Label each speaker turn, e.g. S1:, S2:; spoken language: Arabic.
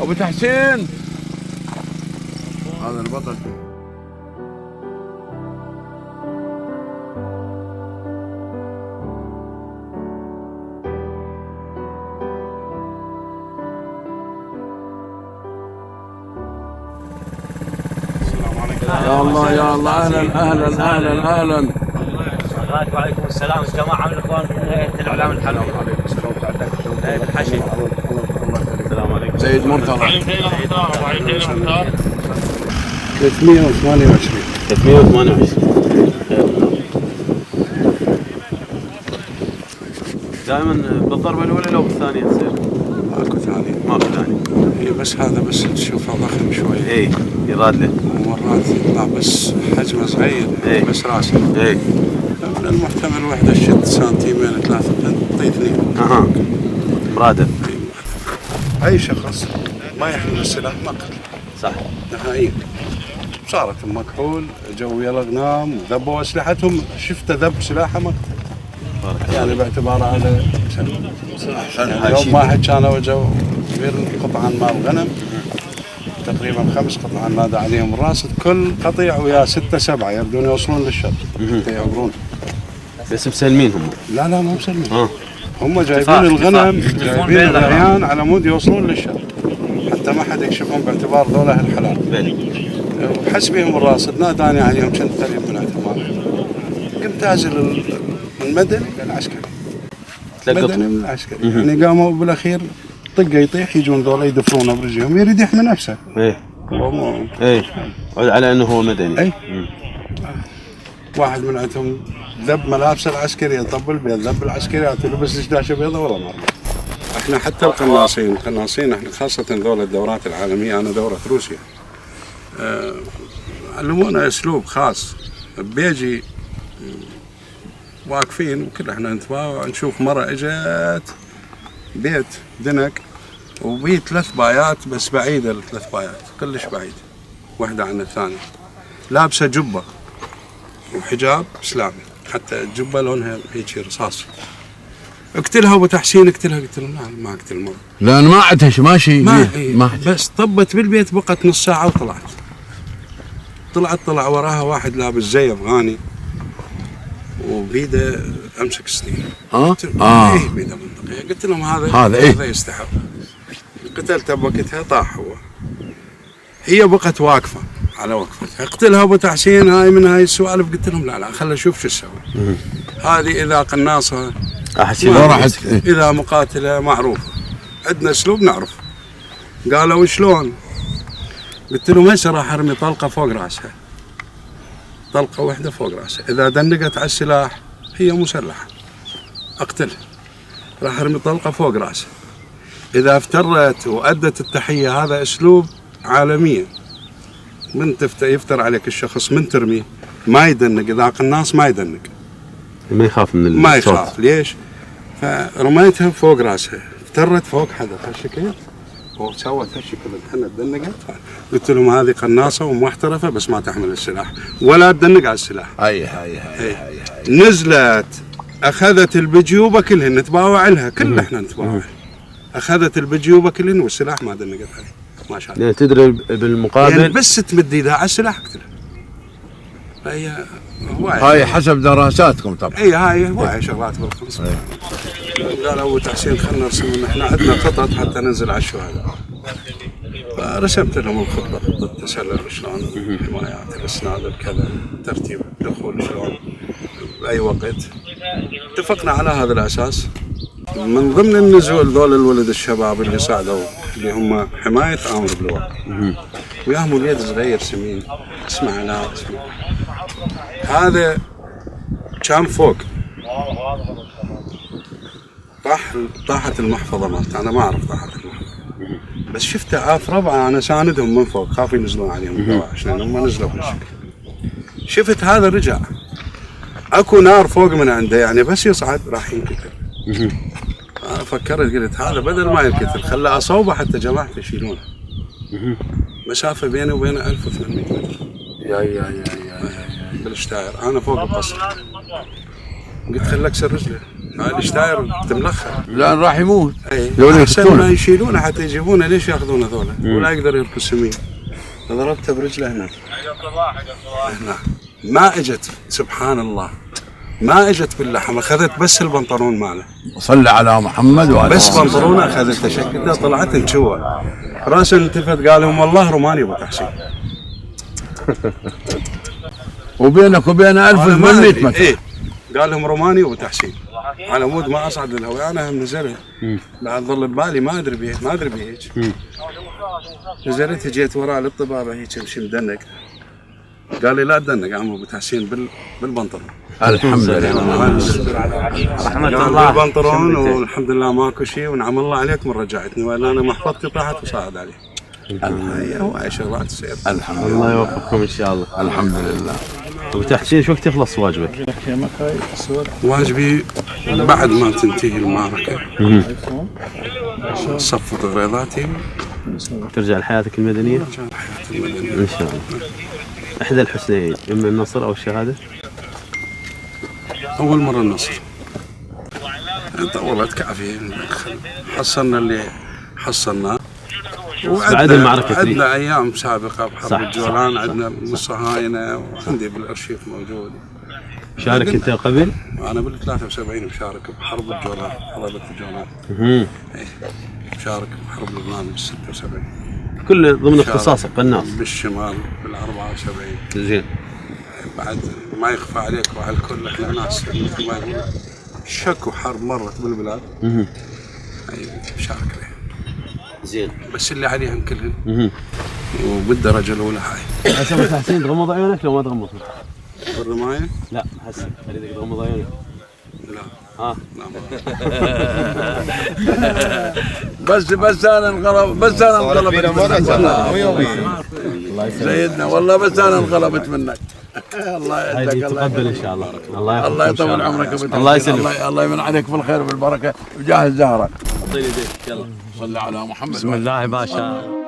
S1: ابو تحسين هذا البطل. يا الله يا الله، اهلا اهلا اهلا اهلا.
S2: وعليكم السلام جماعه من الاخوان في هيئه الاعلام الحلوي.
S1: وعليكم السلام
S2: هيئه الحشد. السلام عليكم.
S1: سيد مرتضى.
S2: 328 دائما بالضربه الاولى لو بالثانيه تصير؟
S1: ماكو ثاني.
S2: ماكو ثاني.
S1: هي بس هذا بس تشوفه ضخم شوي.
S2: اي يراد له.
S1: ومرات يطلع بس حجمه صغير. بس راسه. من المحتمل وحده تشد سنتيمين 3 تعطي 2.
S2: مرادف.
S1: اي شخص ما يحمل السلاح مقتل.
S2: صح.
S1: نهائيا. صارت مكحول جو يلا غنام وذبوا اسلحتهم، شفت ذب سلاحه مقتل. يعني باعتباره هذا يعني يوم واحد كانوا جو غير قطعا مال غنم تقريبا 5 قطع نادى عليهم الراصد، كل قطيع ويا 6 7 يبدون يوصلون للشط يعبرون.
S2: بس مسلمين هم؟
S1: لا مو مسلمين. هم جايبين الغنم جايبين الريان على مود يوصلون للشط حتى ما حد يكشفهم باعتبار ذولا اهل الحلال. وحسبهم الراصد ناداني عليهم كنت قريب من اعتمارهم. قمت ازل المدني للعسكري. مدني من العسكري. يعني قاموا بالاخير طقه يطيح يجون ذولا يدفرونه برجلهم يريد يحمي نفسه.
S2: عود على انه هو مدني.
S1: واحد من عندهم ذب ملابس العسكري يطب البيض، ذب العسكري لبس دشداشه بيضاء ولا مره. احنا حتى القناصين احنا خاصه ذولا الدورات العالميه، انا دوره روسيا. علمونا اسلوب خاص بيجي واقفين وكل احنا نتباوع نشوف مره اجت بيت دنك وبيه 3 بايات بس بعيده ال3 بايات كلش بعيد واحده عن الثانيه، لابسه جبه وحجاب اسلامي، حتى الجبه لونها هيك رصاصي. اقتلها ابو تحسين اقتلها، قلت له لا ما اقتل المرة
S3: لان ما عدتش ماشي
S1: ما بس طبت بالبيت بقت نص ساعه وطلعت. طلع وراها واحد لابس زي افغاني وبيده امسك سنين. ايه بيده منطقيه. قلت لهم هذا يستحق. قتلته بوقتها طاح هو. هي بقت واقفه على وقفتها. اقتلها ابو تحسين هاي من هاي السوالف. قلت لهم لا خلنا نشوف شو تسوي. هذه اذا قناصه اذا مقاتله معروفه، عندنا اسلوب نعرف. قالوا شلون؟ قلت لهم هسه راح ارمي طلقه فوق راسها، طلقه واحده فوق راسها، اذا دنقت على السلاح هي مسلحه اقتلها. راح ارمي طلقه فوق راسها، اذا افترت وادت التحيه، هذا اسلوب عالميا. من يفتر عليك الشخص من ترميه ما يدنق، اذا قناص ما يدنق،
S2: ما يخاف من الصوت.
S1: ما يخاف. ليش؟ فرميتها فوق راسها، افترت فوق حدث هالشكل وسوت هالشكل الحنة دنقت. قلت لهم هذه قناصه ومحترفه بس ما تحمل السلاح ولا تدنق على السلاح.
S3: هاي
S1: نزلت اخذت البجيوبه كلهن نتباوع لها، كل احنا نتباوع. اخذت البجيوبه كلهن والسلاح ما دنقت عليه. ما شاء الله.
S2: تدري بالمقابل
S1: يعني بس تمد ايدها على السلاح اقتلها. فهي
S3: هاي حسب دراساتكم طبعا.
S1: هاي هوايه شغلات بالخمس. قال ابو تحسين خلنا نرسم، احنا عندنا خطط حتى ننزل على الشهداء. فرسمت لهم الخطه، خطه التسلل شلون، الحمايات، الاسناد، الكذا، ترتيب الدخول شلون، باي وقت. اتفقنا على هذا الاساس. من ضمن النزول ذول الولد الشباب اللي صعدوا اللي هم حمايه امر بالوقت. وياهم وليد صغير سمين اسمه علاء اسمه. هذا كان فوق طاحت المحفظه مالته، انا ما اعرف طاحت المحفظه بس شفته عاف ربعه، انا ساندهم من فوق خاف ينزلون عليهم عشان هم نزلوا بالشكل. شفت هذا رجع اكو نار فوق من عنده، يعني بس يصعد راح ينقتل. انا فكرت قلت هذا بدل ما ينقتل خلى اصوبه حتى جماعته يشيلونه. مسافه بيني وبينه 1800 متر. يا بالشتاير انا فوق القصر. قلت خليك اكسر رجله هذا ايش داير تملخه.
S3: لان راح يموت.
S1: اي احسن ما يشيلونه حتى يجيبونه، ليش ياخذون هذولا؟ ولا يقدر يركب سمين. ضربته برجله هنا. هنا ما اجت سبحان الله، ما اجت باللحم، اخذت بس البنطلون ماله.
S3: صلى على محمد وعلى
S1: بس بنطلونه اخذته، شكلته طلعت مشوه. راسه التفت قال لهم والله روماني ابو تحسين.
S3: وبينك وبينه 1800 متر.
S1: إيه؟ قال لهم روماني ابو تحسين. على مود ما اصعد الهواء، انا نزلت بعد ظل ببالي ما ادري بيه، ما ادري بيه هيك. نزلت جيت وراه للطبابه هيك امشي مدنق. قال لي لا تدنق عم ابو تحسين بالبنطلون.
S3: الحمد لله.
S2: رحمة
S1: قال
S2: الله.
S1: بالبنطلون والحمد لله ماكو شيء ونعم الله عليك من رجعتني، ولا انا محفظتي طاحت وصعد عليه. هو شغلات تصير.
S3: الحمد لله.
S4: الله يوفقكم ان شاء الله.
S3: الحمد لله.
S4: ابو تحسين شو وقت يخلص واجبك؟
S1: واجبي بعد ما تنتهي المعركه صفت غريضاتي
S4: ترجع لحياتك المدنيه؟
S1: عشان حياتي المدنيه
S4: ان شاء الله. احدى الحسنيين، اما النصر او الشهاده.
S1: اول مره النصر طولت كافيه، حصلنا اللي حصلناه.
S4: بعد المعركة
S1: عندنا ايام سابقه بحرب
S4: صح
S1: الجولان،
S4: صح
S1: عندنا صهاينه وعندي بالارشيف موجود.
S4: شارك انت قبل؟
S1: انا بال 73 مشارك بحرب الجولان، حرب الجولان. اي مشارك بحرب لبنان بال 76.
S4: كل ضمن اختصاصك قناص.
S1: بالشمال بال 74.
S4: زين.
S1: بعد ما يخفى عليك وعلى الكل احنا ناس مثل ما يقولون شك وحرب مرت بالبلاد. اي مشارك عليها.
S4: زين.
S1: بس اللي عليهم كلهم. وبالدرجه الاولى هاي.
S4: هسه ابو تحسين تغمض عيونك لو ما تغمض؟
S1: بالرمايه؟
S4: لا هسه اريدك تغمض عيونك.
S1: لا.
S4: ها.
S3: بس انا انقلبت منك سيدنا، والله بس انا انقلبت منك. الله يعزك.
S4: تقبل ان شاء الله.
S3: الله يطول عمرك.
S4: الله يسلمك.
S3: الله يمن عليك بالخير والبركه بجاه الزهره.
S4: اعطيني يديك يلا.
S3: صلى على محمد.
S4: بسم الله باشا.